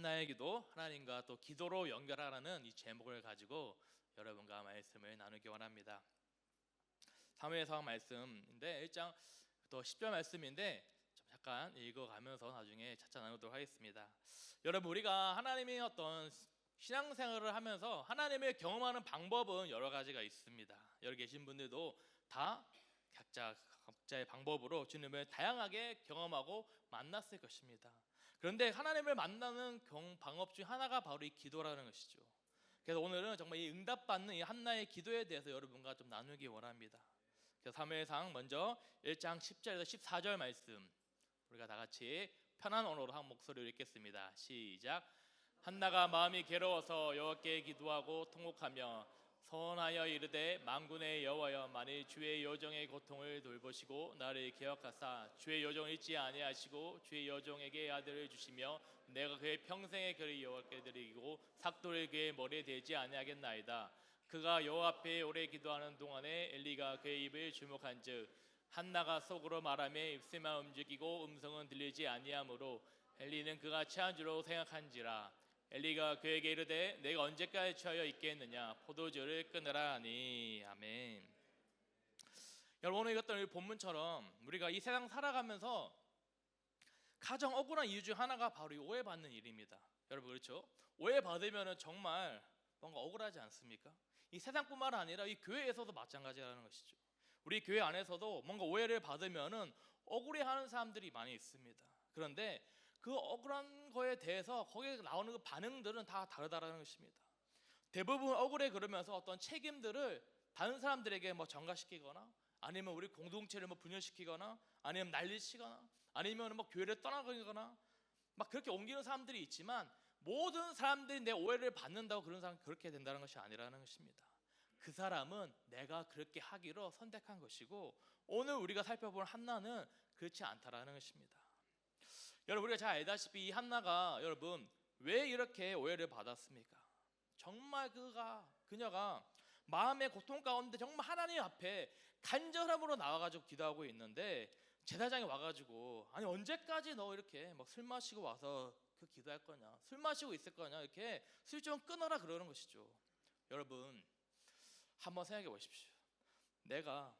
한나의 기도, 하나님과 또 기도로 연결하라는 이 제목을 가지고 여러분과 말씀을 나누기 원합니다. 사무엘 상황 말씀인데 1장 또 10절 말씀인데 좀 잠깐 읽어가면서 나중에 차차 나누도록 하겠습니다. 여러분, 우리가 하나님의 어떤 신앙생활을 하면서 하나님을 경험하는 방법은 여러 가지가 있습니다. 여기 계신 분들도 다 각자의 방법으로 주님을 다양하게 경험하고 만났을 것입니다. 그런데 하나님을 만나는 방법 중 하나가 바로 이 기도라는 것이죠. 그래서 오늘은 정말 이 응답받는 이 한나의 기도에 대해서 여러분과 좀 나누기 원합니다. 그래서 사무엘상 먼저 1장 10절에서 14절 말씀 우리가 다 같이 편한 언어로 한 목소리로 읽겠습니다. 시작. 한나가 마음이 괴로워서 여호와께 기도하고 통곡하며 선하여 이르되 만군의 여호와여, 만일 주의 여종의 고통을 돌보시고 나를 기억하사 주의 여종을 잊지 아니하시고 주의 여종에게 아들을 주시며 내가 그의 평생의 그를 여호와께 드리고 삭도를 그의 머리에 대지 아니하겠나이다. 그가 여호와 앞에 오래 기도하는 동안에 엘리가 그의 입을 주목한즉 한나가 속으로 말하며 입술만 움직이고 음성은 들리지 아니하므로 엘리는 그가 취한 줄로 생각한지라. 엘리가 그에게 이르되 내가 언제까지 취하여 있겠느냐, 포도주를 끊으라 하니. 아멘. 여러분, 오늘 읽었던 이 본문처럼 우리가 이 세상 살아가면서 가장 억울한 이유 중 하나가 바로 이 오해받는 일입니다. 여러분, 그렇죠? 오해받으면 정말 뭔가 억울하지 않습니까? 이 세상뿐만 아니라 이 교회에서도 마찬가지라는 것이죠. 우리 교회 안에서도 뭔가 오해를 받으면 억울해하는 사람들이 많이 있습니다. 그런데 그 억울한 거에 대해서 거기에 나오는 그 반응들은 다 다르다는 것입니다. 대부분 억울해 그러면서 어떤 책임들을 다른 사람들에게 전가시키거나 아니면 우리 공동체를 분열시키거나 아니면 난리치거나 아니면 교회를 떠나거나 그렇게 옮기는 사람들이 있지만, 모든 사람들이 내 오해를 받는다고 그런 사람이 그렇게 된다는 것이 아니라는 것입니다. 그 사람은 내가 그렇게 하기로 선택한 것이고, 오늘 우리가 살펴볼 한나는 그렇지 않다라는 것입니다. 여러분, 우리가 잘 알다시피 이 한나가 여러분 왜 이렇게 오해를 받았습니까? 정말 그녀가 마음의 고통 가운데 정말 하나님 앞에 간절함으로 나와가지고 기도하고 있는데, 제사장이 와가지고 아니 언제까지 너 이렇게 술 마시고 와서 그 기도할 거냐, 술 마시고 있을 거냐, 이렇게 술 좀 끊어라 그러는 것이죠. 여러분, 한번 생각해 보십시오. 내가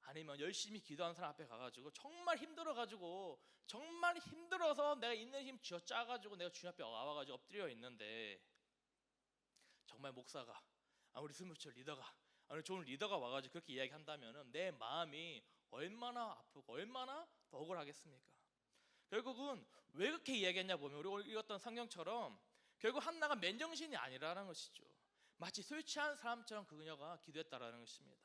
아니면 열심히 기도하는 사람 앞에 가가지고 정말 힘들어가지고 정말 힘들어서 내가 있는 힘 쥐어짜가지고 내가 주님 앞에 와가지고 엎드려 있는데, 정말 목사가 우리 스무처 리더가 우리 좋은 리더가 와가지고 그렇게 이야기한다면 내 마음이 얼마나 아프고 얼마나 더 억울하겠습니까? 결국은 왜 그렇게 이야기했냐 보면 우리 오늘 읽었던 성경처럼 결국 한나가 맨정신이 아니라는 것이죠. 마치 술 취한 사람처럼 그녀가 기도했다라는 것입니다.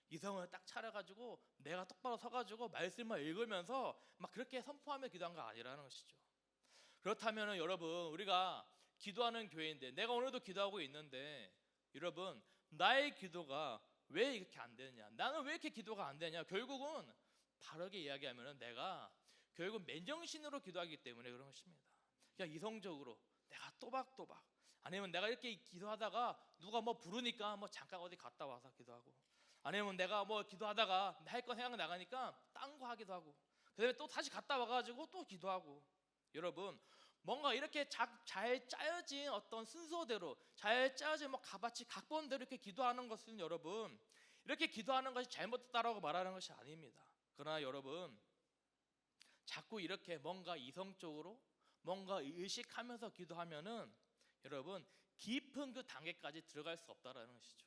이성을 딱 차려가지고 내가 똑바로 서가지고 말씀을 읽으면서 그렇게 선포하며 기도한 거 아니라는 것이죠. 그렇다면 여러분, 우리가 기도하는 교회인데 내가 오늘도 기도하고 있는데 여러분, 나의 기도가 왜 이렇게 안 되느냐, 나는 왜 이렇게 기도가 안 되냐, 결국은 바르게 이야기하면 내가 결국 맨정신으로 기도하기 때문에 그런 것입니다. 그냥 이성적으로 내가 또박또박 아니면 내가 이렇게 기도하다가 누가 부르니까 잠깐 어디 갔다 와서 기도하고, 아니면 내가 기도하다가 할 거 생각 나가니까 딴 거 하기도 하고, 그 다음에 또 다시 갔다 와가지고 또 기도하고. 여러분, 뭔가 이렇게 잘 짜여진 어떤 순서대로 잘 짜여진 가바치 각본대로 이렇게 기도하는 것은 여러분, 이렇게 기도하는 것이 잘못됐다라고 말하는 것이 아닙니다. 그러나 여러분, 자꾸 이렇게 뭔가 이성적으로 뭔가 의식하면서 기도하면은 여러분 깊은 그 단계까지 들어갈 수 없다라는 것이죠.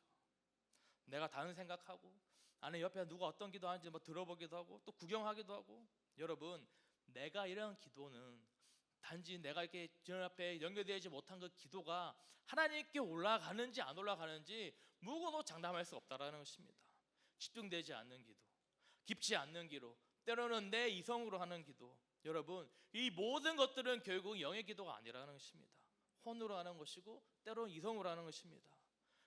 내가 다른 생각하고 아니 옆에 누가 어떤 기도하는지 들어보기도 하고 또 구경하기도 하고. 여러분, 내가 이런 기도는 단지 내가 이렇게 주님 앞에 연결되지 못한 그 기도가 하나님께 올라가는지 안 올라가는지 무고도 장담할 수 없다라는 것입니다. 집중되지 않는 기도, 깊지 않는 기도, 때로는 내 이성으로 하는 기도, 여러분 이 모든 것들은 결국 영의 기도가 아니라는 것입니다. 혼으로 하는 것이고 때로는 이성으로 하는 것입니다.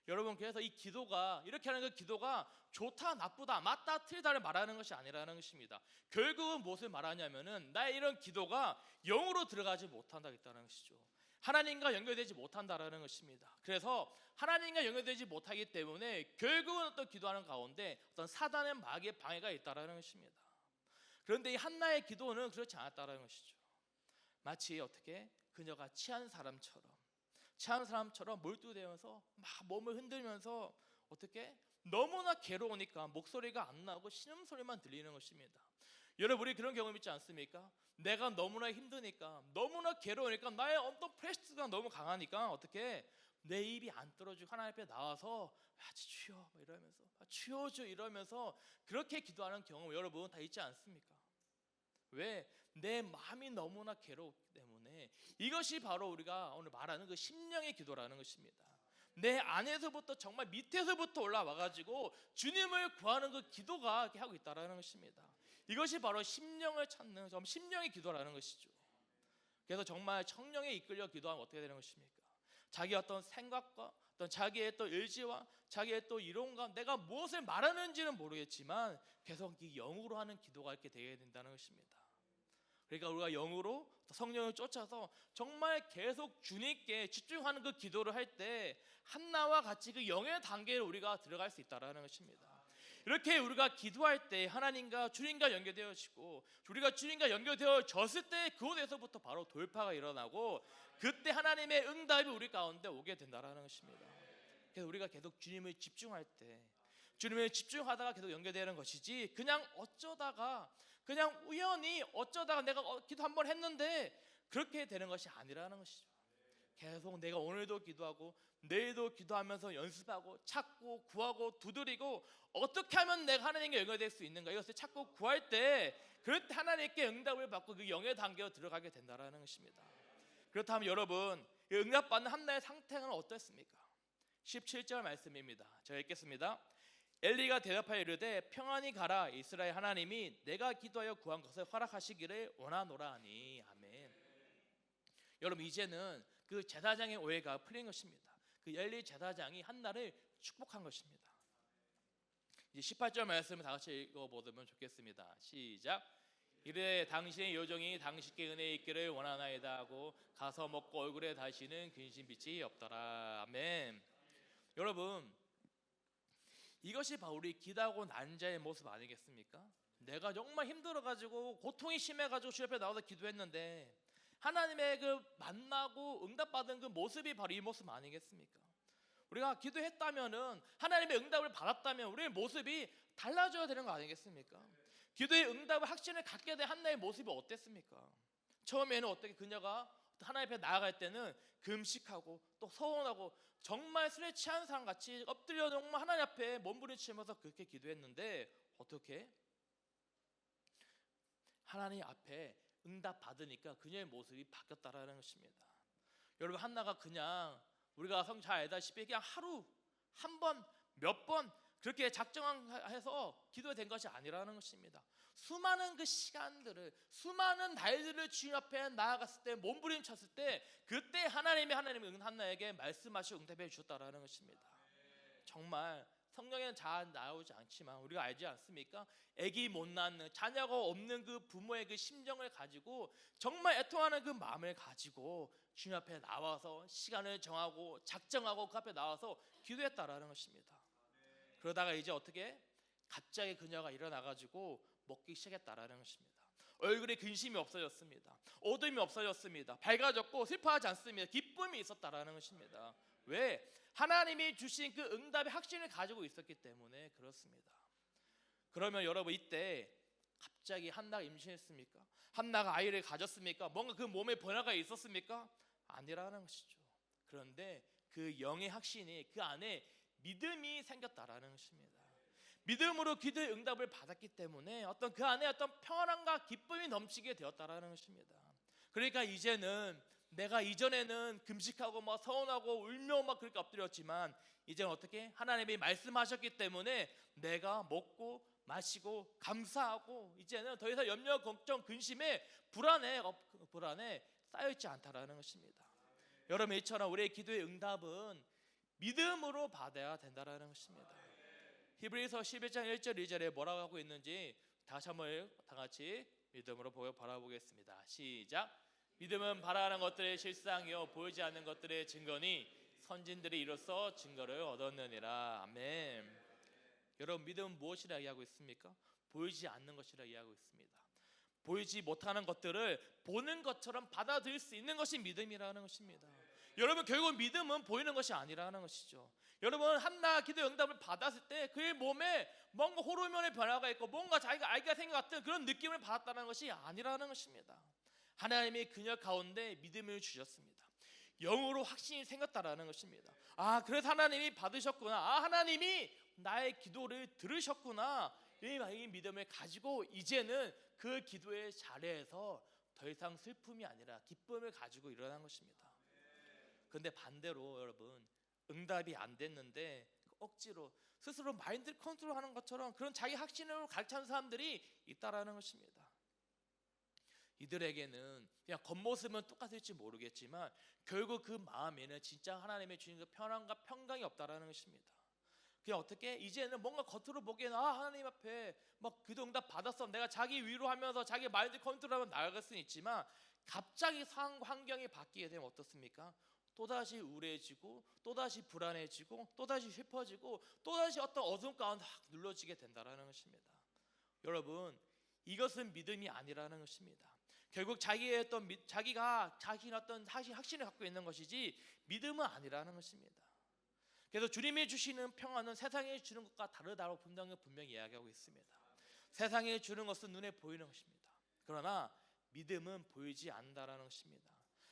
여러분, 그래서 이 기도가 이렇게 하는 그 기도가 좋다 나쁘다 맞다 틀리다를 말하는 것이 아니라는 것입니다. 결국은 무엇을 말하냐면은 나의 이런 기도가 영으로 들어가지 못한다는 것이죠. 하나님과 연결되지 못한다라는 것입니다. 그래서 하나님과 연결되지 못하기 때문에 결국은 어떤 기도하는 가운데 어떤 사단의 마귀의 방해가 있다라는 것입니다. 그런데 이 한나의 기도는 그렇지 않았다는 것이죠. 마치 어떻게 그녀가 취한 사람처럼 몰두되면서 막 몸을 흔들면서 어떻게 너무나 괴로우니까 목소리가 안 나오고 신음소리만 들리는 것입니다. 여러분, 우리 그런 경험 있지 않습니까? 내가 너무나 힘드니까, 너무나 괴로우니까, 나의 어떤 프레스가 너무 강하니까 어떻게 내 입이 안 떨어지고 하나님 앞에 나와서 주여 이러면서 주여주 이러면서 그렇게 기도하는 경험 여러분 다 있지 않습니까? 왜? 내 마음이 너무나 괴롭기 때문에. 이것이 바로 우리가 오늘 말하는 그 심령의 기도라는 것입니다. 내 안에서부터 정말 밑에서부터 올라와가지고 주님을 구하는 그 기도가 이렇게 하고 있다는 것입니다. 이것이 바로 심령을 찾는 심령의 기도라는 것이죠. 그래서 정말 성령에 이끌려 기도하면 어떻게 되는 것입니까? 자기 어떤 생각과 어떤 자기의 또 의지와 자기의 또 이론과 내가 무엇을 말하는지는 모르겠지만 계속 이 영으로 하는 기도가 이렇게 되어야 된다는 것입니다. 그러니까 우리가 영으로 성령을 쫓아서 정말 계속 주님께 집중하는 그 기도를 할 때 한나와 같이 그 영의 단계에 우리가 들어갈 수 있다는 것입니다. 이렇게 우리가 기도할 때 하나님과 주님과 연결되어지고 우리가 주님과 연결되어졌을 때 그곳에서부터 바로 돌파가 일어나고 그때 하나님의 응답이 우리 가운데 오게 된다는 것입니다. 그래서 우리가 계속 주님을 집중할 때 주님을 집중하다가 계속 연결되는 것이지 그냥 어쩌다가 그냥 우연히 어쩌다가 내가 기도 한번 했는데 그렇게 되는 것이 아니라는 것이죠. 계속 내가 오늘도 기도하고 내일도 기도하면서 연습하고 찾고 구하고 두드리고 어떻게 하면 내가 하나님께 연결될 수 있는가 이것을 찾고 구할 때 그럴 때 하나님께 응답을 받고 그 영의 단계로 들어가게 된다는 것입니다. 그렇다면 여러분 응답받는 한나의 상태는 어땠습니까? 17절 말씀입니다. 제가 읽겠습니다. 엘리가 대답하여 이르되 평안히 가라. 이스라엘 하나님이 내가 기도하여 구한 것을 허락하시기를 원하노라 하니. 아멘. 여러분 이제는 그 제사장의 오해가 풀린 것입니다. 그 엘리 제사장이 한나를 축복한 것입니다. 이제 18절 말씀을 다 같이 읽어보면 좋겠습니다. 시작. 이르되 당신의 요정이 당신께 은혜 있기를 원하나이다 하고 가서 먹고 얼굴에 다시는 근심빛이 없더라. 아멘. 여러분 이것이 바로 우리 기도하고 난 자의 모습 아니겠습니까? 내가 정말 힘들어가지고 고통이 심해가지고 주 옆에 나와서 기도했는데 하나님의 그 만나고 응답받은 그 모습이 바로 이 모습 아니겠습니까? 우리가 기도했다면은 하나님의 응답을 받았다면 우리의 모습이 달라져야 되는 거 아니겠습니까? 기도의 응답을 확신을 갖게 된 한나의 모습이 어땠습니까? 처음에는 어떻게 그녀가 하나님 앞에 나아갈 때는 금식하고 또 서원하고 정말 술에 취한 사람 같이 엎드려 정말 하나님 앞에 몸부림치면서 그렇게 기도했는데 어떻게? 하나님 앞에 응답 받으니까 그녀의 모습이 바뀌었다라는 것입니다. 여러분 한나가 그냥 우리가 성 잘 알다시피 그냥 하루 한 번 몇 번 그렇게 작정해서 기도된 것이 아니라는 것입니다. 수많은 그 시간들을 수많은 날들을 주님 앞에 나아갔을 때 몸부림쳤을 때 그때 하나님이 한나에게 말씀하시고 응답해 주셨다라는 것입니다. 정말 성경에는 잘 나오지 않지만 우리가 알지 않습니까? 아기 못 낳는 자녀가 없는 그 부모의 그 심정을 가지고 정말 애통하는 그 마음을 가지고 주님 앞에 나와서 시간을 정하고 작정하고 그 앞에 나와서 기도했다라는 것입니다. 그러다가 이제 어떻게 갑자기 그녀가 일어나가지고 먹기 시작했다라는 것입니다. 얼굴에 근심이 없어졌습니다. 어둠이 없어졌습니다. 밝아졌고 슬퍼하지 않습니다. 기쁨이 있었다라는 것입니다. 왜? 하나님이 주신 그 응답의 확신을 가지고 있었기 때문에 그렇습니다. 그러면 여러분 이때 갑자기 한나가 임신했습니까? 한나가 아이를 가졌습니까? 뭔가 그 몸에 변화가 있었습니까? 아니라는 것이죠. 그런데 그 영의 확신이 그 안에 믿음이 생겼다라는 것입니다. 믿음으로 기도의 응답을 받았기 때문에 어떤 그 안에 어떤 평안함과 기쁨이 넘치게 되었다라는 것입니다. 그러니까 이제는 내가 이전에는 금식하고 막 서운하고 울며 막 그렇게 엎드렸지만 이제는 어떻게 하나님이 말씀하셨기 때문에 내가 먹고 마시고 감사하고 이제는 더 이상 염려 걱정 근심에 불안에 쌓여있지 않다라는 것입니다. 여러분 이처럼 우리의 기도의 응답은 믿음으로 받아야 된다라는 것입니다. 히브리서 11장 1절 2절에 뭐라고 하고 있는지 다시 한번 다 같이 믿음으로 바라보겠습니다. 시작. 믿음은 바라는 것들의 실상이요 보이지 않는 것들의 증거니 선진들이 이로써 증거를 얻었느니라. 아멘. 여러분 믿음은 무엇이라 이야기하고 있습니까? 보이지 않는 것이라 이야기하고 있습니다. 보이지 못하는 것들을 보는 것처럼 받아들일 수 있는 것이 믿음이라는 것입니다. 여러분, 결국 믿음은 보이는 것이 아니라는 것이죠. 여러분, 한나 기도 응답을 받았을 때 그의 몸에 뭔가 호르몬의 변화가 있고 뭔가 자기가 아기가 생긴 것 같은 그런 느낌을 받았다는 것이 아니라는 것입니다. 하나님이 그녀 가운데 믿음을 주셨습니다. 영으로 확신이 생겼다라는 것입니다. 그래서 하나님이 받으셨구나. 하나님이 나의 기도를 들으셨구나. 이 믿음을 가지고 이제는 그 기도의 자리에서 더 이상 슬픔이 아니라 기쁨을 가지고 일어난 것입니다. 그런데 반대로 여러분, 응답이 안 됐는데 억지로 스스로 마인드 컨트롤하는 것처럼 그런 자기 확신으로 가르치는 사람들이 있다라는 것입니다. 이들에게는 그냥 겉모습은 똑같을지 모르겠지만 결국 그 마음에는 진짜 하나님의 주신 그 편안과 평강이 없다라는 것입니다. 그냥 어떻게 이제는 뭔가 겉으로 보기에는 하나님 앞에 막 기도 응답 받았어, 내가 자기 위로하면서 자기 마인드 컨트롤하면 나아갈 수는 있지만 갑자기 상황 환경이 바뀌게 되면 어떻습니까? 또다시 우울해지고 또다시 불안해지고 또다시 슬퍼지고 또다시 어떤 어둠 가운데 확 눌러지게 된다라는 것입니다. 여러분, 이것은 믿음이 아니라는 것입니다. 결국 자기가 자신의 어떤 확신을 갖고 있는 것이지 믿음은 아니라는 것입니다. 그래서 주님이 주시는 평안은 세상에 주는 것과 다르다고 분명히 이야기하고 있습니다. 세상에 주는 것은 눈에 보이는 것입니다. 그러나 믿음은 보이지 않는다라는 것입니다.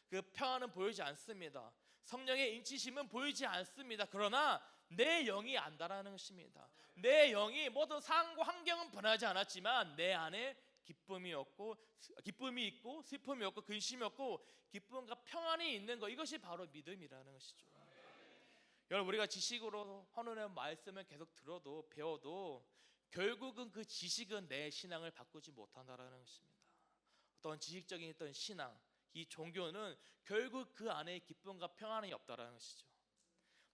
그 평안은 보이지 않습니다. 성령의 인치심은 보이지 않습니다. 그러나 내 영이 안다라는 것입니다. 내 영이 모든 상황과 환경은 변하지 않았지만 내 안에 기쁨이 있고 슬픔이 없고 근심이 없고 기쁨과 평안이 있는 것, 이것이 바로 믿음이라는 것이죠. 여러분, 우리가 지식으로 하나님의 말씀을 계속 들어도 배워도 결국은 그 지식은 내 신앙을 바꾸지 못한다라는 것입니다. 어떤 지식적인 어떤 신앙, 이 종교는 결국 그 안에 기쁨과 평안이 없다라는 것이죠.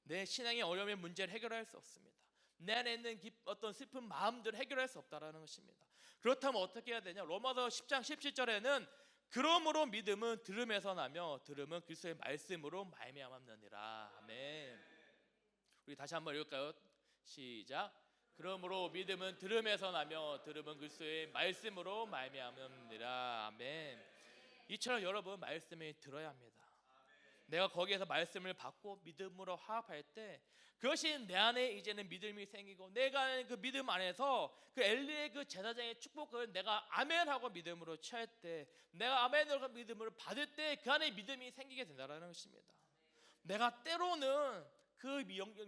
내 신앙의 어려움의 문제를 해결할 수 없습니다. 내 안에 있는 어떤 슬픈 마음들을 해결할 수 없다라는 것입니다. 그렇다면 어떻게 해야 되냐? 로마서 10장 17절에는 그러므로 믿음은 들음에서 나며 들음은 그리스도의 말씀으로 말미암았느니라. 아멘. 우리 다시 한번 읽을까요? 시작. 그러므로 믿음은 들음에서 나며 들음은 그리스도의 말씀으로 말미암느니라. 아멘. 이처럼 여러분, 말씀을 들어야 합니다. 내가 거기에서 말씀을 받고 믿음으로 화합할 때 그것이 내 안에 이제는 믿음이 생기고 내가 그 믿음 안에서 그 엘리의 그 제사장의 축복을 내가 아멘하고 믿음으로 취할 때, 내가 아멘으로 믿음으로 받을 때 그 안에 믿음이 생기게 된다는 것입니다. 내가 때로는 그 영적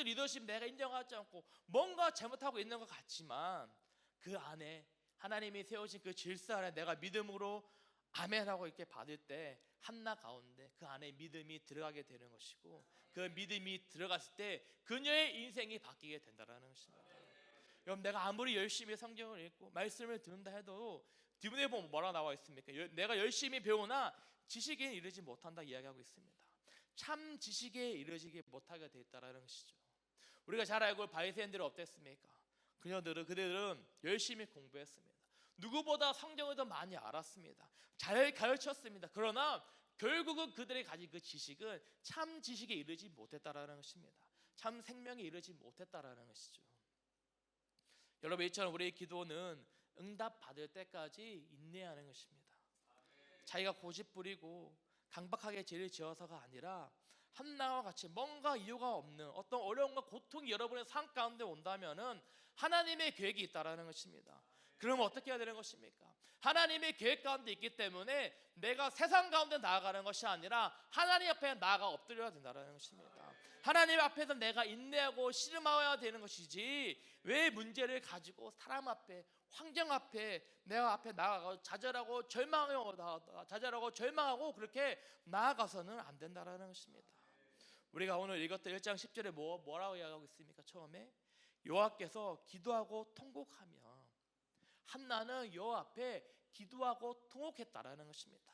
리더십 내가 인정하지 않고 뭔가 잘못하고 있는 것 같지만 그 안에 하나님이 세우신 그 질서 안에 내가 믿음으로 아멘하고 이렇게 받을 때 한나 가운데 그 안에 믿음이 들어가게 되는 것이고 그 믿음이 들어갔을 때 그녀의 인생이 바뀌게 된다는 것입니다. 여러분, 내가 아무리 열심히 성경을 읽고 말씀을 듣는다 해도 뒷문에 보면 뭐라 나와 있습니까? 내가 열심히 배우나 지식에 이르지 못한다 이야기하고 있습니다. 참 지식에 이르지 못하게 되어 있다는 것이죠. 우리가 잘 알고 바리새인들은 어땠습니까? 그들은 열심히 공부했습니다. 누구보다 성경을 더 많이 알았습니다. 잘 가르쳤습니다. 그러나 결국은 그들이 가진 그 지식은 참 지식에 이르지 못했다라는 것입니다. 참 생명에 이르지 못했다라는 것이죠. 여러분, 이처럼 우리의 기도는 응답 받을 때까지 인내하는 것입니다. 자기가 고집부리고 강박하게 죄를 지어서가 아니라 한나와 같이 뭔가 이유가 없는 어떤 어려움과 고통이 여러분의 삶 가운데 온다면은 하나님의 계획이 있다라는 것입니다. 그러면 어떻게 해야 되는 것입니까? 하나님의 계획 가운데 있기 때문에 내가 세상 가운데 나아가는 것이 아니라 하나님 앞에 나아가 엎드려야 된다는 것입니다. 하나님 앞에서 내가 인내하고 씨름하여야 되는 것이지 왜 문제를 가지고 사람 앞에, 환경 앞에 내가 앞에 나아가고 좌절하고 절망하고 그렇게 나아가서는 안 된다는 것입니다. 우리가 오늘 읽었던 1장 10절에 뭐라고 이야기하고 있습니까? 처음에 여호와께서 기도하고 통곡하며 한나는 여호와 앞에 기도하고 통곡했다라는 것입니다.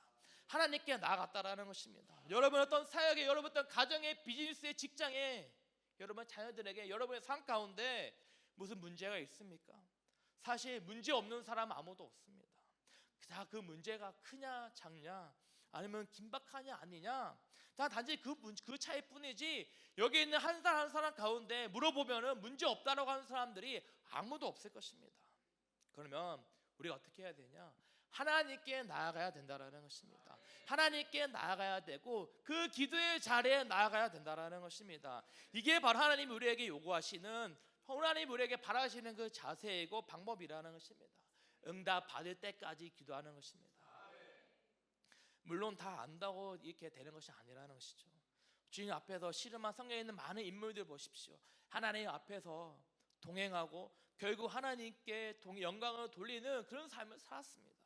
하나님께 나아갔다라는 것입니다. 여러분, 어떤 사역에, 여러분 어떤 가정에, 비즈니스에, 직장에, 여러분 자녀들에게, 여러분의 삶 가운데 무슨 문제가 있습니까? 사실 문제 없는 사람 아무도 없습니다. 다 그 문제가 크냐 작냐 아니면 긴박하냐 아니냐 다 단지 그 차이뿐이지 여기 있는 한 사람 한 사람 가운데 물어보면은 문제 없다라고 하는 사람들이 아무도 없을 것입니다. 그러면 우리가 어떻게 해야 되냐? 하나님께 나아가야 된다라는 것입니다. 하나님께 나아가야 되고 그 기도의 자리에 나아가야 된다라는 것입니다. 이게 바로 하나님이 우리에게 요구하시는, 하나님이 우리에게 바라시는 그 자세이고 방법이라는 것입니다. 응답 받을 때까지 기도하는 것입니다. 물론 다 안다고 이렇게 되는 것이 아니라는 것이죠. 주님 앞에서 씨름한 성경에 있는 많은 인물들 보십시오. 하나님 앞에서 동행하고 결국 하나님께 영광을 돌리는 그런 삶을 살았습니다.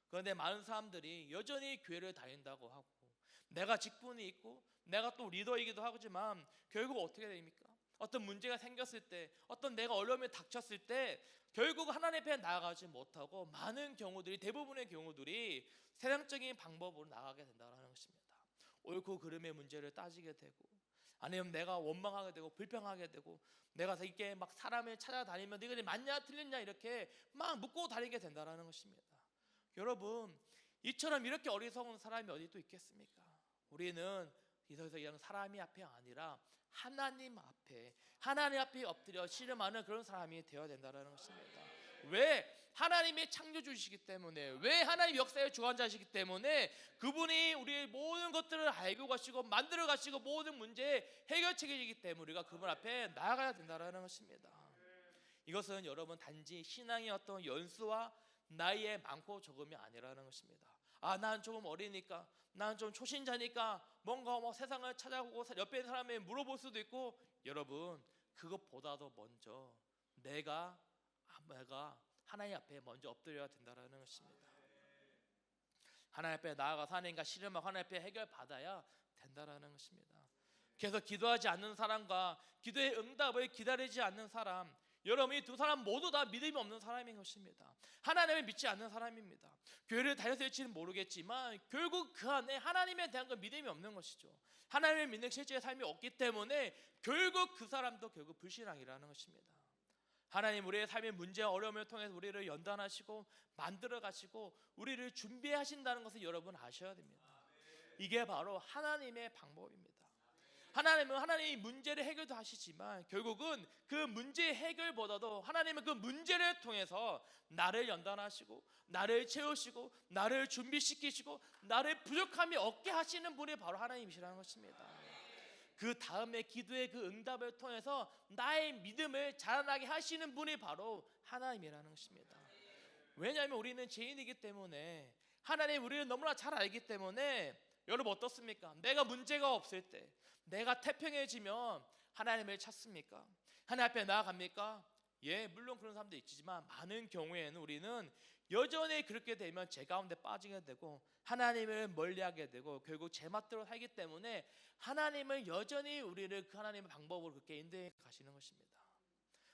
그런데 많은 사람들이 여전히 교회를 다닌다고 하고, 내가 직분이 있고 내가 또 리더이기도 하지만 결국 어떻게 됩니까? 어떤 문제가 생겼을 때, 어떤 내가 어려움에 닥쳤을 때 결국 하나님 앞에 나아가지 못하고 많은 경우들이, 대부분의 경우들이 세상적인 방법으로 나가게 된다는 것입니다. 옳고 그름의 문제를 따지게 되고, 아니면 내가 원망하게 되고 불평하게 되고, 내가 이렇게 막 사람을 찾아다니면 네가 맞냐 틀렸냐 이렇게 막 묻고 다니게 된다는 것입니다. 여러분, 이처럼 이렇게 어리석은 사람이 어디 또 있겠습니까? 우리는 더 이상 사람이 앞에 아니라 하나님 앞에 엎드려 씨름하는 그런 사람이 되어야 된다는 것입니다. 왜? 하나님이 창조주시기 때문에, 왜? 하나님 역사의 주관자시기 때문에 그분이 우리의 모든 것들을 알고 가시고 만들어 가시고 모든 문제의 해결책이기 때문에 우리가 그분 앞에 나아가야 된다는 것입니다. 이것은 여러분 단지 신앙의 어떤 연수와 나이에 많고 적음이 아니라는 것입니다. 난 조금 어리니까, 난 좀 초신자니까 뭔가 세상을 찾아보고 옆에 있는 사람에게 물어볼 수도 있고, 여러분 그것보다도 먼저 내가 하나님 앞에 먼저 엎드려야 된다는 것입니다. 하나님 앞에 나아가서 하나님과 씨름하고 하나님 앞에 해결받아야 된다는 것입니다. 계속 기도하지 않는 사람과 기도의 응답을 기다리지 않는 사람, 여러분 이 두 사람 모두 다 믿음이 없는 사람인 것입니다. 하나님을 믿지 않는 사람입니다. 교회를 다녔을지는 모르겠지만 결국 그 안에 하나님에 대한 그 믿음이 없는 것이죠. 하나님을 믿는 실제의 삶이 없기 때문에 결국 그 사람도 결국 불신앙이라는 것입니다. 하나님 우리의 삶의 문제와 어려움을 통해서 우리를 연단하시고 만들어 가시고 우리를 준비하신다는 것을 여러분 아셔야 됩니다. 이게 바로 하나님의 방법입니다. 하나님은 하나님이 문제를 해결도 하시지만 결국은 그 문제 해결보다도 하나님은 그 문제를 통해서 나를 연단하시고 나를 채우시고 나를 준비시키시고 나를 부족함이 없게 하시는 분이 바로 하나님이시라는 것입니다. 그 다음에 기도의 그 응답을 통해서 나의 믿음을 자라나게 하시는 분이 바로 하나님이라는 것입니다. 왜냐하면 우리는 죄인이기 때문에, 하나님 우리를 너무나 잘 알기 때문에, 여러분 어떻습니까? 내가 문제가 없을 때, 내가 태평해지면 하나님을 찾습니까? 하나님 앞에 나아갑니까? 예, 물론 그런 사람도 있지만 많은 경우에는 우리는 여전히 그렇게 되면 죄 가운데 빠지게 되고 하나님을 멀리하게 되고 결국 제 맛대로 살기 때문에 하나님을 여전히 우리를 그 하나님의 방법으로 그렇게 인도해 가시는 것입니다.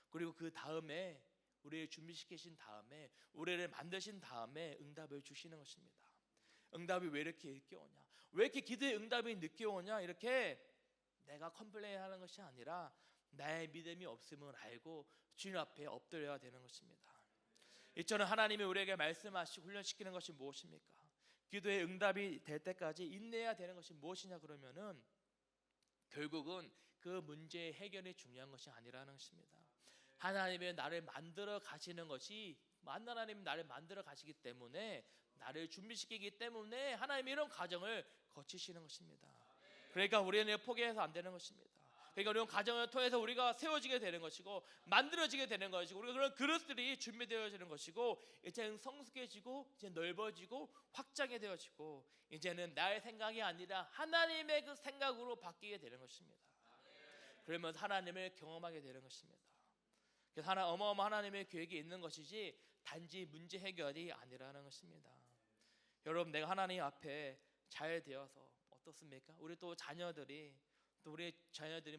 그리고 그 다음에 우리를 준비시키신 다음에 우리를 만드신 다음에 응답을 주시는 것입니다. 응답이 왜 이렇게 늦게 오냐? 왜 이렇게 기도의 응답이 늦게 오냐? 이렇게 내가 컴플레인하는 것이 아니라 나의 믿음이 없음을 알고 주님 앞에 엎드려야 되는 것입니다. 이처럼 하나님이 우리에게 말씀하시고 훈련시키는 것이 무엇입니까? 기도의 응답이 될 때까지 인내해야 되는 것이 무엇이냐 그러면은 결국은 그 문제의 해결이 중요한 것이 아니라는 것입니다. 하나님이 나를 만들어 가시는 것이, 하나님이 나를 만들어 가시기 때문에, 나를 준비시키기 때문에 하나님이 이런 과정을 거치시는 것입니다. 그러니까 우리는 포기해서 안 되는 것입니다. 그러니까 이런 과정을 통해서 우리가 세워지게 되는 것이고 만들어지게 되는 것이고 우리가 그런 그릇들이 준비되어지는 것이고 이제는 성숙해지고 이제 넓어지고 확장이 되어지고 이제는 나의 생각이 아니라 하나님의 그 생각으로 바뀌게 되는 것입니다. 그러면서 하나님을 경험하게 되는 것입니다. 그래서 어마어마한 하나님의 계획이 있는 것이지 단지 문제 해결이 아니라는 것입니다. 여러분 내가 하나님 앞에 잘 되어서 어떻습니까? 우리 또 자녀들이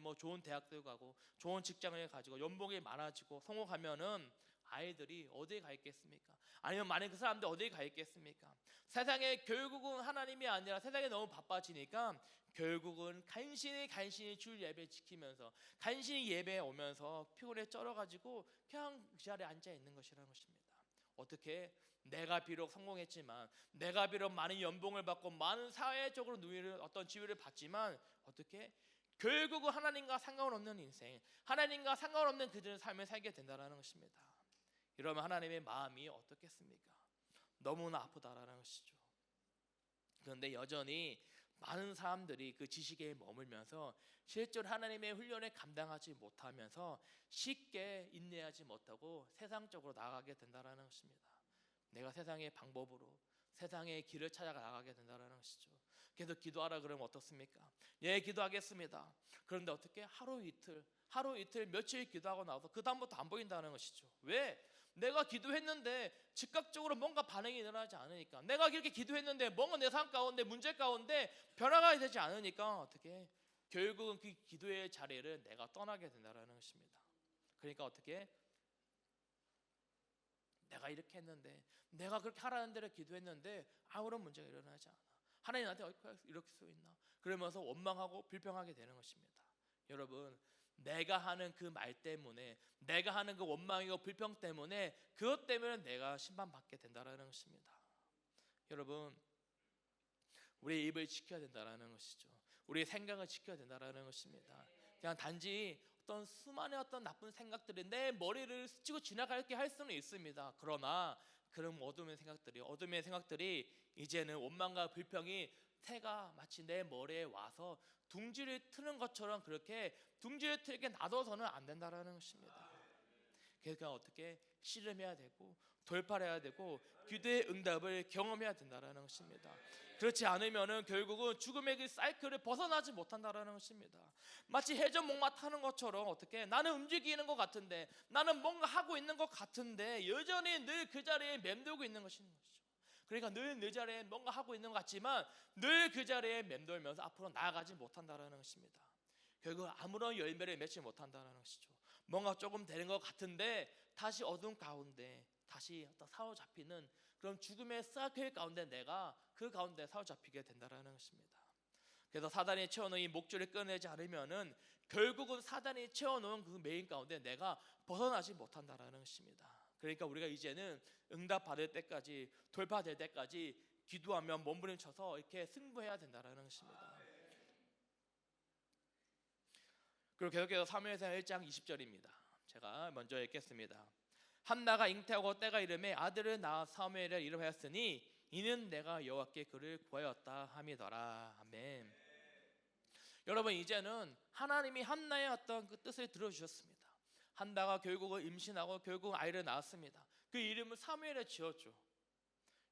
뭐 좋은 대학들 가고 좋은 직장을 가지고 연봉이 많아지고 성공하면은 아이들이 어디에 가 있겠습니까? 아니면 만약 그 사람들 어디에 가 있겠습니까? 세상에 결국은 하나님이 아니라 세상에 너무 바빠지니까 결국은 간신히 줄 예배 지키면서 간신히 예배에 오면서 피곤에 쩔어가지고 그냥 그 자리에 앉아 있는 것이라는 것입니다. 어떻게? 내가 비록 성공했지만, 내가 비록 많은 연봉을 받고 많은 사회적으로 누리는 어떤 지위를 받지만 어떻게? 결국은 하나님과 상관없는 인생, 하나님과 상관없는 그들의 삶을 살게 된다는 것입니다. 이러면 하나님의 마음이 어떻겠습니까? 너무나 아프다라는 것이죠. 그런데 여전히 많은 사람들이 그 지식에 머물면서 실제로 하나님의 훈련에 감당하지 못하면서 쉽게 인내하지 못하고 세상적으로 나아가게 된다는 것입니다. 내가 세상의 방법으로 세상의 길을 찾아 나가게 된다는 것이죠. 그래서 기도하라 그러면 어떻습니까? 예, 기도하겠습니다. 그런데 어떻게 하루 이틀 며칠 기도하고 나서 그 다음부터 안 보인다는 것이죠. 왜? 내가 기도했는데 즉각적으로 뭔가 반응이 일어나지 않으니까, 내가 이렇게 기도했는데 뭔가 내 삶 가운데 문제 가운데 변화가 되지 않으니까 어떻게 결국은 그 기도의 자리를 내가 떠나게 된다는 것입니다. 그러니까 어떻게 내가 이렇게 했는데, 내가 그렇게 하라는 대로 기도했는데 아무런 문제가 일어나지 않아. 하나님 나한테 이렇게 수 있나? 그러면서 원망하고 불평하게 되는 것입니다. 여러분, 내가 하는 그 말 때문에, 내가 하는 그 원망이고 불평 때문에, 그것 때문에 내가 심판받게 된다는 것입니다. 여러분, 우리의 입을 지켜야 된다는 것이죠. 우리의 생각을 지켜야 된다는 것입니다. 그냥 단지 어떤 수많은 어떤 나쁜 생각들이 내 머리를 스치고 지나갈게 할 수는 있습니다. 그러나 그런 어둠의 생각들이 이제는 원망과 불평이 새가 마치 내 머리에 와서 둥지를 트는 것처럼 그렇게 둥지를 트게 놔둬서는 안 된다는 것입니다. 그러니까 어떻게 씨름해야 되고 돌파를 해야 되고 기도의 응답을 경험해야 된다는 것입니다. 그렇지 않으면은 결국은 죽음의 그 사이클을 벗어나지 못한다는 것입니다. 마치 해전목마 타는 것처럼 어떻게 나는 움직이는 것 같은데, 나는 뭔가 하고 있는 것 같은데 여전히 늘 그 자리에 맴돌고 있는 것이죠. 그러니까 늘 그 자리에 뭔가 하고 있는 것 같지만 늘 그 자리에 맴돌면서 앞으로 나아가지 못한다는 것입니다. 결국 아무런 열매를 맺지 못한다는 것이죠. 뭔가 조금 되는 것 같은데 다시 어둠 가운데 다시 어떤 사로잡히는 그런 죽음의 사이클 가운데 내가 그 가운데 사로잡히게 된다는 것입니다. 그래서 사단이 채워놓은 이 목줄을 끊어내지 않으면은 결국은 사단이 채워놓은 그 메인 가운데 내가 벗어나지 못한다는 것입니다. 그러니까 우리가 이제는 응답 받을 때까지, 돌파될 때까지 기도하며 몸부림쳐서 이렇게 승부해야 된다는 것입니다. 그리고 계속해서 사무엘상 1장 20절입니다. 제가 먼저 읽겠습니다. 한나가 잉태하고 때가 이름에 아들을 낳아 사무엘을 이름하였으니 이는 내가 여호와께 그를 구하였다 함이더라. 아멘. 여러분, 이제는 하나님이 한나의 어떤 그 뜻을 들어주셨습니다. 한나가 결국은 임신하고 결국 아이를 낳았습니다. 그 이름을 사무엘에 지었죠.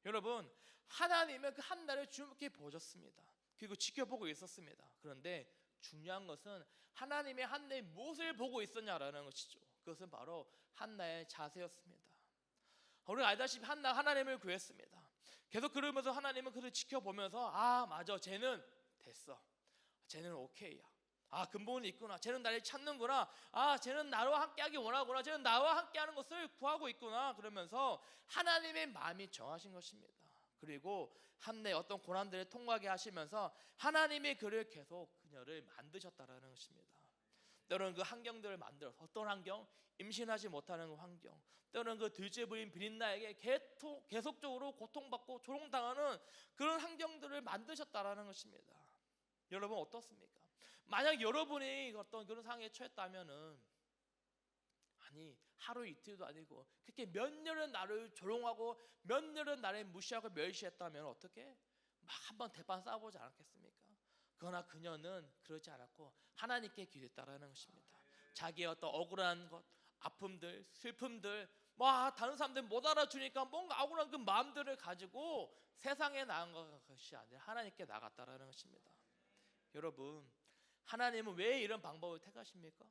여러분, 하나님은 그 한나를 주목해 보셨습니다. 그리고 지켜보고 있었습니다. 그런데 중요한 것은 하나님의 한나의 무엇을 보고 있었냐라는 것이죠. 그것은 바로 한나의 자세였습니다. 우리가 알다시피 한나가 하나님을 구했습니다. 계속 그러면서 하나님은 그를 지켜보면서 아 맞아, 쟤는 됐어, 쟤는 오케이야, 아 근본이 있구나, 쟤는 나를 찾는구나, 아 쟤는 나와 함께하기 원하구나, 쟤는 나와 함께하는 것을 구하고 있구나, 그러면서 하나님의 마음이 정하신 것입니다. 그리고 한나의 어떤 고난들을 통과하게 하시면서 하나님이 그를 계속 그녀를 만드셨다라는 것입니다. 때로는 그 환경들을 만들어서, 어떤 환경? 임신하지 못하는 환경, 때로는 그 둘째 부인 브린다에게 계속적으로 고통받고 조롱당하는 그런 환경들을 만드셨다라는 것입니다. 여러분 어떻습니까? 만약 여러분이 어떤 그런 상황에 처했다면은, 아니 하루 이틀도 아니고 그렇게 몇 년을 나를 조롱하고 몇 년을 나를 무시하고 멸시했다면 어떻게 막 한번 대판 싸워보지 않았겠습니까? 그러나 그녀는 그러지 않았고 하나님께 기도했다라는 것입니다. 자기의 어떤 억울한 것, 아픔들, 슬픔들, 다른 사람들 못 알아주니까 뭔가 억울한 그 마음들을 가지고 세상에 나간 것이 아니라 하나님께 나갔다라는 것입니다. 여러분, 하나님은 왜 이런 방법을 택하십니까?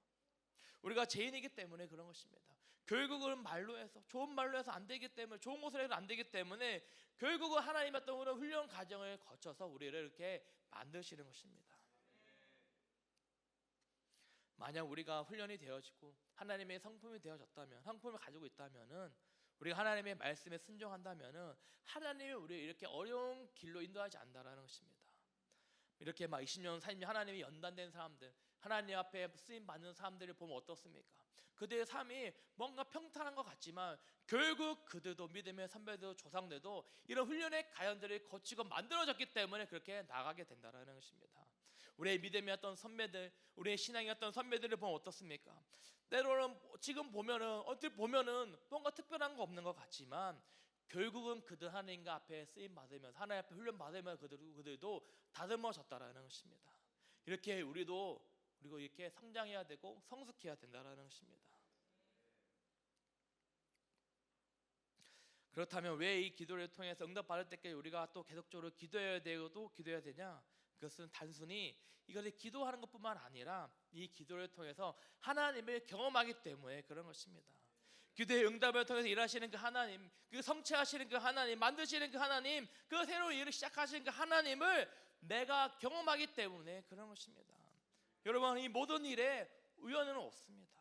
우리가 죄인이기 때문에 그런 것입니다. 결국은 말로 해서, 좋은 말로 해서 안 되기 때문에, 좋은 것을 해도 안 되기 때문에 결국은 하나님의 어떤 그런 훈련 과정을 거쳐서 우리를 이렇게 만드시는 것입니다. 만약 우리가 훈련이 되어지고 하나님의 성품이 되어졌다면, 성품을 가지고 있다면은, 우리가 하나님의 말씀에 순종한다면은 하나님이 우리를 이렇게 어려운 길로 인도하지 않는다라는 것입니다. 이렇게 20년, 30년 하나님이 연단된 사람들, 하나님 앞에 쓰임 받는 사람들을 보면 어떻습니까? 그들의 삶이 뭔가 평탄한 것 같지만 결국 그들도 믿음의 선배들도 조상들도 이런 훈련의 가연들을 거치고 만들어졌기 때문에 그렇게 나가게 된다는 것입니다. 우리의 믿음의 어떤 선배들, 우리의 신앙의 어떤 선배들을 보면 어떻습니까? 때로는 지금 보면은, 어떻게 보면은 뭔가 특별한 거 없는 것 같지만 결국은 그들 하나님과 앞에 쓰임 받으면서 하나님 앞에 훈련 받으면서 그들도 다듬어졌다라는 것입니다. 이렇게 우리도 그리고 이렇게 성장해야 되고 성숙해야 된다라는 것입니다. 그렇다면 왜 이 기도를 통해서 응답받을 때까지 우리가 또 계속적으로 기도해야 되고 또 기도해야 되냐? 그것은 단순히 이것을 기도하는 것뿐만 아니라 이 기도를 통해서 하나님을 경험하기 때문에 그런 것입니다. 기도의 응답을 통해서 일하시는 그 하나님, 그 성취하시는 그 하나님, 만드시는 그 하나님, 그 새로운 일을 시작하시는 그 하나님을 내가 경험하기 때문에 그런 것입니다. 여러분, 이 모든 일에 우연은 없습니다.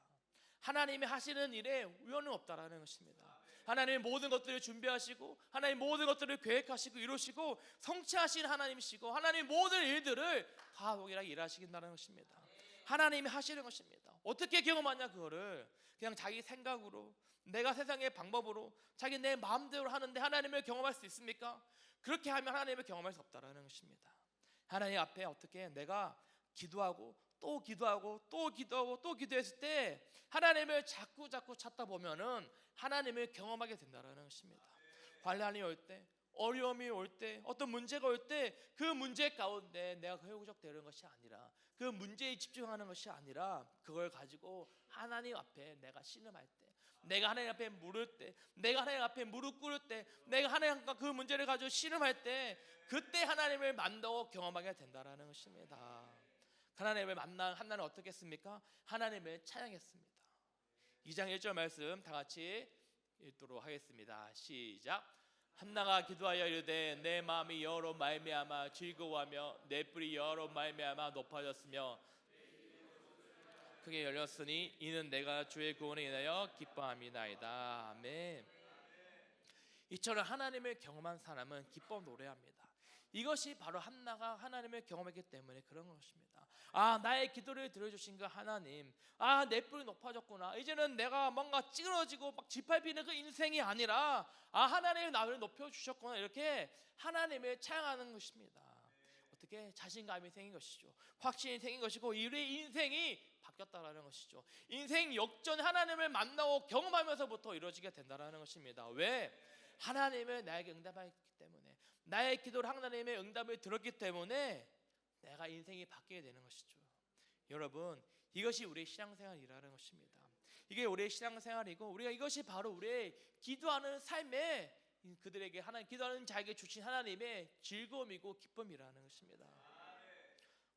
하나님이 하시는 일에 우연은 없다라는 것입니다. 하나님이 모든 것들을 준비하시고 하나님 모든 것들을 계획하시고 이루시고 성취하신 하나님이시고 하나님 모든 일들을 다 동일하게 일하시긴다는 것입니다. 하나님이 하시는 것입니다. 어떻게 경험하냐? 그거를 그냥 자기 생각으로 내가 세상의 방법으로 자기 내 마음대로 하는데 하나님을 경험할 수 있습니까? 그렇게 하면 하나님을 경험할 수 없다라는 것입니다. 하나님 앞에 어떻게 내가 기도하고 또 기도하고 또 기도하고 또 기도했을 때 하나님을 자꾸 찾다 보면은 하나님을 경험하게 된다라는 것입니다. 환난이 올 때, 어려움이 올 때, 어떤 문제가 올 때 그 문제 가운데 내가 회복되는 것이 아니라 그 문제에 집중하는 것이 아니라 그걸 가지고 하나님 앞에 내가 신음할 때, 내가 하나님 앞에 물을 때, 내가 하나님 앞에 무릎 꿇을 때, 내가 하나님과 그 문제를 가지고 신음할 때 그때 하나님을 만나고 경험하게 된다라는 것입니다. 하나님을 만난 한나는 어떻게 했습니까? 하나님을 찬양했습니다. 2장 1절 말씀 다 같이 읽도록 하겠습니다. 시작. 한나가 기도하여 이르되 내 마음이 여호로 말미암아 즐거워하며 내 뿔이 여호로 말미암아 높아졌으며 크게 열렸으니 이는 내가 주의 구원에 인하여 기뻐함이나이다. 아멘. 이처럼 하나님을 경험한 사람은 기뻐 노래합니다. 이것이 바로 한나가 하나님을 경험했기 때문에 그런 것입니다. 아, 나의 기도를 들어주신 그 하나님, 아, 내 뿔이 높아졌구나. 이제는 내가 뭔가 찌그러지고 막 짓밟히는 그 인생이 아니라 아, 하나님이 나를 높여주셨구나. 이렇게 하나님을 찬양하는 것입니다. 어떻게 자신감이 생긴 것이죠. 확신이 생긴 것이고 우리의 인생이 바뀌었다라는 것이죠. 인생 역전 하나님을 만나고 경험하면서부터 이루어지게 된다라는 것입니다. 왜? 하나님을 나에게 응답했기 때문에, 나의 기도를 하나님의 응답을 들었기 때문에 내가 인생이 바뀌게 되는 것이죠. 여러분, 이것이 우리의 신앙생활이라는 것입니다. 이게 우리의 신앙생활이고 우리가 이것이 바로 우리의 기도하는 삶에 그들에게 하나님 기도하는 자에게 주신 하나님의 즐거움이고 기쁨이라는 것입니다.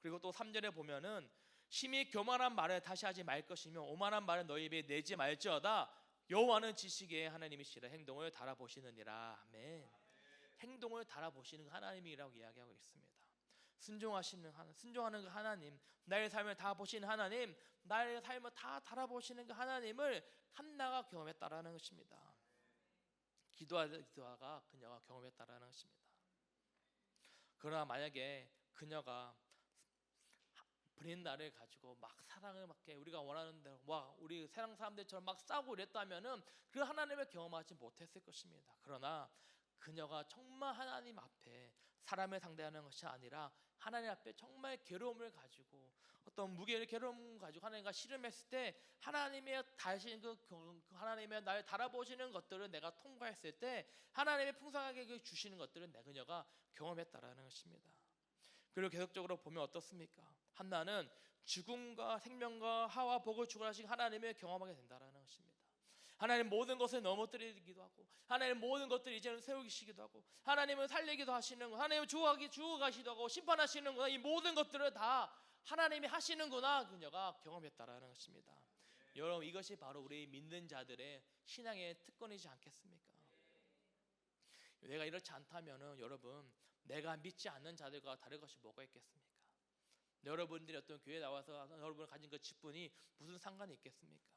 그리고 또 3절에 보면은 심히 교만한 말을 다시 하지 말 것이며 오만한 말을 너희 입에 내지 말지어다. 여호와는 지식의 하나님이시라. 행동을 달아보시느니라. 아멘. 행동을 달아보시는 하나님이라고 이야기하고 있습니다. 순종하는 그 하나님, 나의 삶을 다 보시는 하나님, 나의 삶을 다 달아보시는 그 하나님을 한나가 경험했다라는 것입니다. 기도하가 그녀가 경험했다라는 것입니다. 그러나 만약에 그녀가 브린다를 가지고 막 사랑을 받게 우리가 원하는 대로 와 우리 세상 사람들처럼 막 싸우고 이랬다면은 그 하나님을 경험하지 못했을 것입니다. 그러나 그녀가 정말 하나님 앞에 사람을 상대하는 것이 아니라 하나님 앞에 정말 괴로움을 가지고 어떤 무게를 괴로움 가지고 하나님과 씨름했을 때 하나님의 다시 그 하나님의 나를 달아보시는 것들을 내가 통과했을 때 하나님의 풍성하게 주시는 것들을 그녀가 경험했다라는 것입니다. 그리고 계속적으로 보면 어떻습니까? 한나는 죽음과 생명과 하와 복을 주관하신 하나님을 경험하게 된다라는 것입니다. 하나님 모든 것을 넘어뜨리기도 하고 하나님 모든 것들을 이제는 세우시기도 하고 하나님은 살리기도 하시는 거, 하나님은 죽어가시기도 하고 심판하시는구나. 이 모든 것들을 다 하나님이 하시는구나 그녀가 경험했다라는 것입니다. 여러분, 이것이 바로 우리 믿는 자들의 신앙의 특권이지 않겠습니까? 내가 이렇지 않다면은 여러분, 내가 믿지 않는 자들과 다른 것이 뭐가 있겠습니까? 여러분들이 어떤 교회에 나와서 여러분이 가진 그 직분이 무슨 상관이 있겠습니까?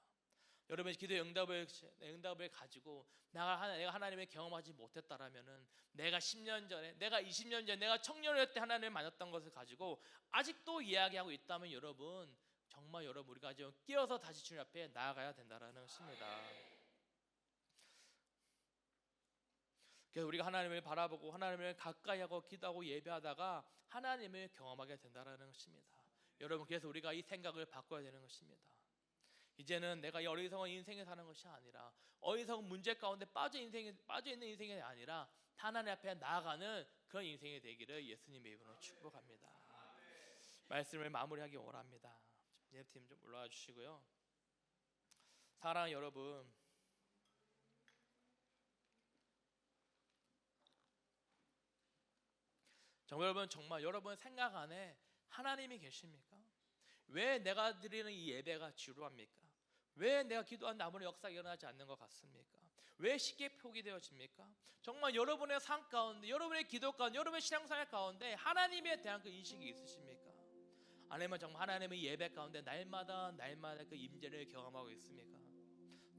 여러분의 기도의 응답을 가지고 내가 하나님을 경험하지 못했다라면은 내가 10년 전에, 내가 20년 전에, 내가 청년일 때 하나님을 만났던 것을 가지고 아직도 이야기하고 있다면 여러분, 정말 여러분 우리가 지금 깨어서 다시 주님 앞에 나아가야 된다라는 것입니다. 그래서 우리가 하나님을 바라보고 하나님을 가까이하고 기도하고 예배하다가 하나님을 경험하게 된다라는 것입니다. 여러분, 그래서 우리가 이 생각을 바꿔야 되는 것입니다. 이제는 내가 이 어리석은 인생에 사는 것이 아니라 어리석은 문제 가운데 빠져 있는 인생이 아니라 하나님 앞에 나아가는 그런 인생이 되기를 예수님의 이름으로 축복합니다. 말씀을 마무리하기 원합니다. 예팀 좀 올라와 주시고요. 사랑하는 여러분, 정말 여러분 생각 안에 하나님이 계십니까? 왜 내가 드리는 이 예배가 지루합니까? 왜 내가 기도하는데 아무런 역사가 일어나지 않는 것 같습니까? 왜 쉽게 포기되어집니까? 정말 여러분의 삶 가운데, 여러분의 기도 가운데, 여러분의 신앙생활 가운데 하나님에 대한 그 인식이 있으십니까? 아니면 정말 하나님의 예배 가운데 날마다 그 임재를 경험하고 있습니까?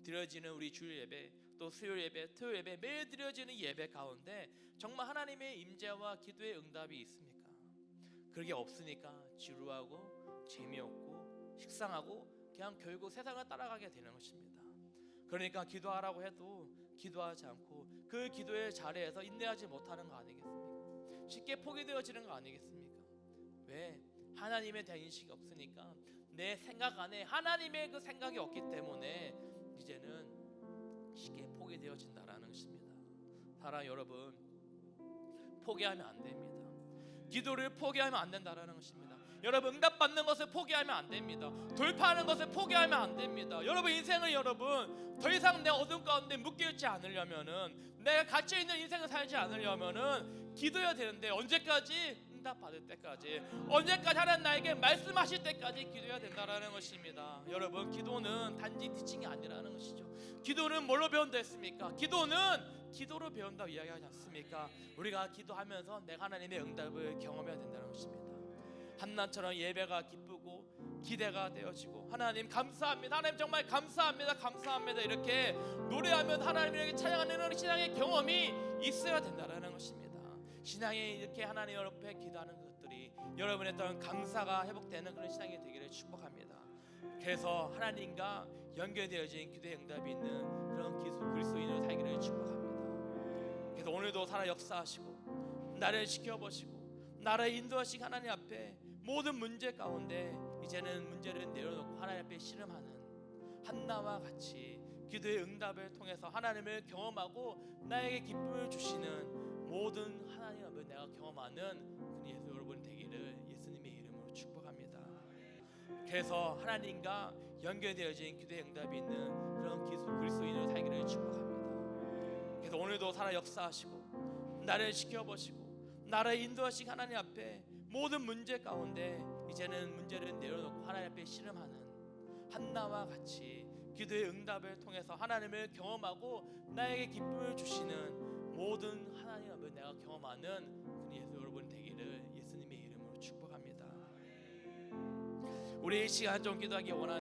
드려지는 우리 주일 예배, 또 수요일 예배, 토요일 예배, 매일 드려지는 예배 가운데 정말 하나님의 임재와 기도의 응답이 있습니까? 그게 없으니까 지루하고 재미없고 식상하고 그냥 결국 세상을 따라가게 되는 것입니다. 그러니까 기도하라고 해도 기도하지 않고 그 기도의 자리에서 인내하지 못하는 거 아니겠습니까? 쉽게 포기되어지는 거 아니겠습니까? 왜? 하나님에 대한 인식이 없으니까 내 생각 안에 하나님의 그 생각이 없기 때문에 이제는 쉽게 포기되어진다라는 것입니다. 사랑하는 여러분, 포기하면 안 됩니다. 기도를 포기하면 안 된다라는 것입니다. 여러분, 응답받는 것을 포기하면 안 됩니다. 돌파하는 것을 포기하면 안 됩니다. 여러분, 인생을 더 이상 내 어둠 가운데 묶여있지 않으려면은, 내가 갇혀있는 인생을 살지 않으려면은 기도해야 되는데, 언제까지? 응답받을 때까지, 언제까지 하나님 나에게 말씀하실 때까지 기도해야 된다라는 것입니다. 여러분, 기도는 단지 티칭이 아니라는 것이죠. 기도는 뭘로 배운다 했습니까? 기도는 기도로 배운다고 이야기하지 않습니까? 우리가 기도하면서 내가 하나님의 응답을 경험해야 된다는 것입니다. 한나처럼 예배가 기쁘고 기대가 되어지고, 하나님 감사합니다, 하나님 정말 감사합니다, 감사합니다 이렇게 노래하면 하나님에게 찬양하는 신앙의 경험이 있어야 된다는 것입니다. 신앙에 이렇게 하나님 옆에 기도하는 것들이 여러분의 어떤 감사가 회복되는 그런 신앙이 되기를 축복합니다. 그래서 하나님과 연결되어진 기도의 응답이 있는 그런 그리스도인으로 살기를 축복합니다. 그래서 오늘도 살아 역사하시고 나를 지켜보시고 나를 인도하시고 하나님 앞에 모든 문제 가운데 이제는 문제를 내려놓고 하나님 앞에 씨름하는 한나와 같이 기도의 응답을 통해서 하나님을 경험하고 나에게 기쁨을 주시는 모든 하나님 앞에 내가 경험하는 그 예수 여러분 되기를 예수님의 이름으로 축복합니다. 그래서 하나님과 연결되어진 기도의 응답이 있는 그런 그리스도인으로 살기를 축복합니다. 그래서 오늘도 살아 역사하시고 나를 지켜보시고 나를 인도하시고 하나님 앞에 모든 문제 가운데 이제는 문제를 내려놓고 하나님 앞에 씨름하는 한나와 같이 기도의 응답을 통해서 하나님을 경험하고 나에게 기쁨을 주시는 모든 하나님 앞에 내가 경험하는 그 예수 여러분 되기를 예수님의 이름으로 축복합니다. 우리 이 시간 좀 기도하기 원하는